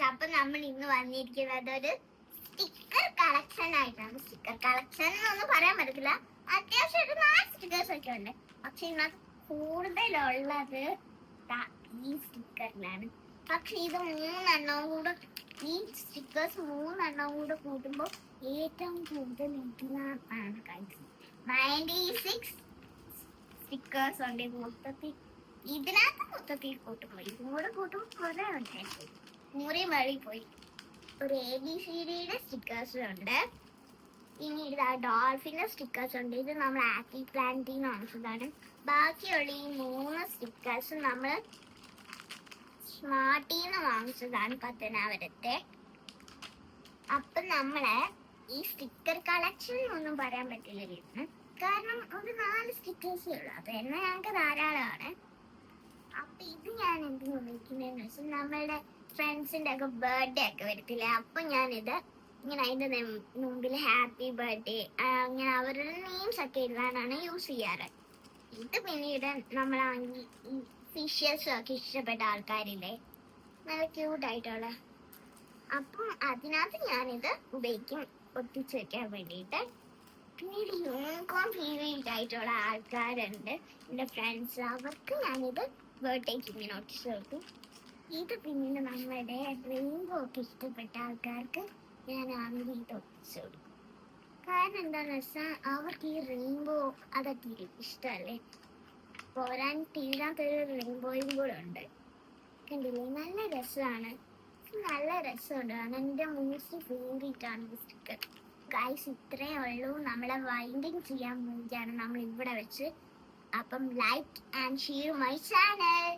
Guys, അപ്പൊ നമ്മൾ ഇന്ന് വന്നിരിക്കുന്നത് ഒരു സ്റ്റിക്കർ കളക്ഷൻ ആയിട്ടാണ്. സ്റ്റിക്കർ കളക്ഷൻ എന്നൊന്നും പറയാൻ പറ്റത്തില്ല, അത്യാവശ്യം ഒരു 4 സ്റ്റിക്കേഴ്സ് ഒക്കെ ഉണ്ട്. പക്ഷെ ഇതിനകത്ത് കൂടുതലുള്ളത് ഈ സ്റ്റിക്കറിലാണ്. പക്ഷെ ഇത് 3 കൂടെ, ഈ സ്റ്റിക്കേഴ്സ് 3 കൂടെ കൂട്ടുമ്പോൾ ഏറ്റവും കൂടുതൽ ഇതിനകത്താണ് ഗൈസ്. 96 സ്റ്റിക്കേഴ്സ് ഉണ്ട് മൊത്തത്തിൽ. ഇതിനകത്ത് മൊത്തത്തിൽ കൂട്ടുമ്പോൾ ഇതും കൂടെ കൂട്ടുമ്പോൾ കുറെ ഉണ്ടായിരുന്നു. മുറി വഴി പോയി. ഒരു ABCDയുടെ സ്റ്റിക്കേഴ്സ് ഉണ്ട്. ഇനി ഇത് ഡോൾഫിന്റെ സ്റ്റിക്കേഴ്സ് ഉണ്ട്. ഇത് നമ്മൾ ആക്ടി പ്ലാന്റിന് വാങ്ങിച്ചതാണ്. ബാക്കിയുള്ള ഈ 3 സ്റ്റിക്കേഴ്സ് നമ്മൾ സ്മാർട്ടിന്ന് വാങ്ങിച്ചതാണ്, പത്തനാപുരത്തെ. അപ്പൊ നമ്മളെ ഈ സ്റ്റിക്കർ കളക്ഷൻ ഒന്നും പറയാൻ പറ്റില്ലായിരുന്നു, കാരണം ഒരു 4 സ്റ്റിക്കേഴ്സേ ഉള്ളൂ. അത് തന്നെ ഞങ്ങൾക്ക് ധാരാളമാണ്. അപ്പൊ ഇത് ഞാൻ എന്തിനു ഉപയോഗിക്കുന്നതെന്ന് വെച്ചാൽ നമ്മളുടെ ഫ്രണ്ട്സിന്റെ ഒക്കെ ബർത്ത്ഡേ ഒക്കെ വരത്തില്ലേ, അപ്പൊ ഞാനിത് ഇങ്ങനെ അതിന്റെ മുമ്പിൽ ഹാപ്പി ബർത്ത്ഡേ അങ്ങനെ അവരുടെ നെയിംസ് ഒക്കെ എഴുതാനാണ് യൂസ് ചെയ്യാറ്. ഇത് പിന്നീട് നമ്മളാണെങ്കിൽ ഈ ഫിഷസ് ഒക്കെ ഇഷ്ടപ്പെട്ട ആൾക്കാരില്ലേ, നല്ല ക്യൂട്ടായിട്ടുള്ള, അപ്പം അതിനകത്ത് ഞാനിത് ഉപയോഗിക്കും ഒട്ടിച്ചു വെക്കാൻ വേണ്ടിയിട്ട്. പിന്നീട് യൂണിക്കോൺ ഫേവറേറ്റ് ആയിട്ടുള്ള ആൾക്കാരുണ്ട് എൻ്റെ ഫ്രണ്ട്സ്, അവർക്ക് ഞാനിത് ബർത്ത്ഡേക്ക് ഇങ്ങനെ ഒട്ടിച്ചു വെക്കും. ഇത് പിന്നീട് നമ്മളുടെ റെയിൻബോ ഒക്കെ ഇഷ്ടപ്പെട്ട ആൾക്കാർക്ക് ഞാനാണെങ്കിൽ ഇത് ഒട്ടിച്ചു കൊടുക്കും. കാരണം എന്താണെന്ന് വെച്ചാൽ അവർക്ക് ഈ റെയിൻബോ അതൊക്കെ ഇഷ്ടമല്ലേ. പോരാൻ തീരാത്തൊരു റെയിൻബോയും കൂടെ ഉണ്ട്, കണ്ടില്ലേ, നല്ല രസമാണ്. നല്ല രസമുണ്ട്, എൻ്റെ മോസ്റ്റ് ഫേവറേറ്റ് ആണ് ഈ സ്റ്റിക്കർ. ഗൈസ്, ഇത്രയേ ഉള്ളൂ. നമ്മളെ വൈൻഡിങ് ചെയ്യാൻ വേണ്ടിയാണ് നമ്മൾ ഇവിടെ വെച്ച്. അപ്പം like and share my channel.